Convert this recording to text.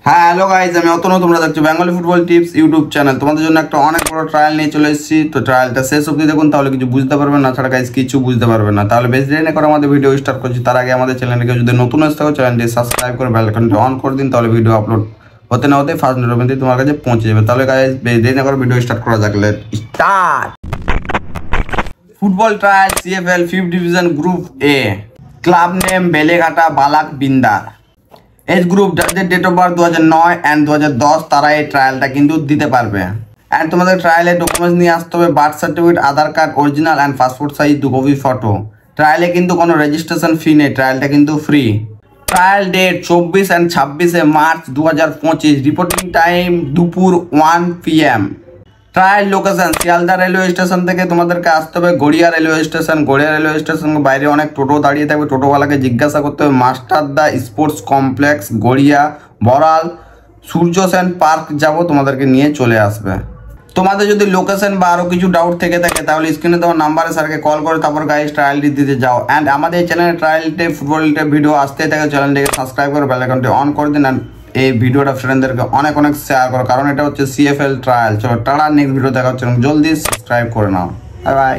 হ্যাঁ hello guys, আমি অতনু। তোমরা দেখছো Bengali football tips YouTube channel. তোমাদের জন্য একটা অনেক বড় ট্রায়াল নিয়ে চলে এসেছি। তো ট্রায়ালটা শেষ অবধি দেখুন, তাহলে কিছু বুঝতে পারবেন না, ছাড়া গাইজ কিছু বুঝতে পারবেন না। তাহলে বেশ দেরি না করে আমাদের ভিডিও স্টার্ট করছি। তার আগে আমাদের চ্যানেলটিকে যদি নতুন আসতে হবে, চ্যানেলটি সাবস্ক্রাইব করে বেল আইকনটি অন করে দিন, তাহলে ভিডিও আপলোড হতে না হতে ফার্স্ট নোটিফিকেশন তোমার কাছে পৌঁছে যাবে। তাহলে গাইজ বেশ দেরি না করে ভিডিও স্টার্ট করা যাক। Let start. Football trial CFL 5th division group A. Club name Beleghata বালাক বিন্দার। এজ গ্রুপ, যাদের ডেট অফ বার্থ 2009 অ্যান্ড 2010, তারা এই ট্রায়ালটা কিন্তু দিতে পারবে। অ্যান্ড তোমাদের ট্রায়ালে ডকুমেন্টস নিয়ে আসতে হবে birth certificate, Aadhaar card original and passport size 2 copy photo. ট্রায়ালে কিন্তু কোনো রেজিস্ট্রেশন ফি নেই, ট্রায়ালটা কিন্তু free. Trial date 24 and 26 March 2025। Reporting time দুপুর 1 PM। Trial location Sealdah railway station থেকে তোমাদেরকে আসতে হবে Garia railway station. Garia railway স্টেশনের বাইরে অনেক টোটো দাঁড়িয়ে থাকবে। টোটোওয়ালাকে জিজ্ঞাসা করতে হবে মাস্টারদা sports complex Garia, Boral, Surya Sen park যাব, তোমাদেরকে নিয়ে চলে আসবে। তোমাদের যদি লোকেশন বা আরও কিছু ডাউট থেকে থাকে, তাহলে স্ক্রিনে দেওয়া নাম্বারে স্যারকে কল করে তারপর গাইজ ট্রায়ালটি দিতে যাও। অ্যান্ড আমাদের এই চ্যানেলে ট্রায়ালটে ফুটবলটে ভিডিও আসতে থাকে, চ্যানেলটিকে সাবস্ক্রাইব করে বেল আইকনটি অন করে দিন। অ্যান্ড এই ভিডিওটা ফ্রেন্ডদেরকে অনেক অনেক শেয়ার করো, কারণ এটা হচ্ছে CFL ট্রায়াল। চলো টাটা, নেক্সট ভিডিও দেখা হচ্ছে, জলদি সাবস্ক্রাইব করে নাও। Bye bye.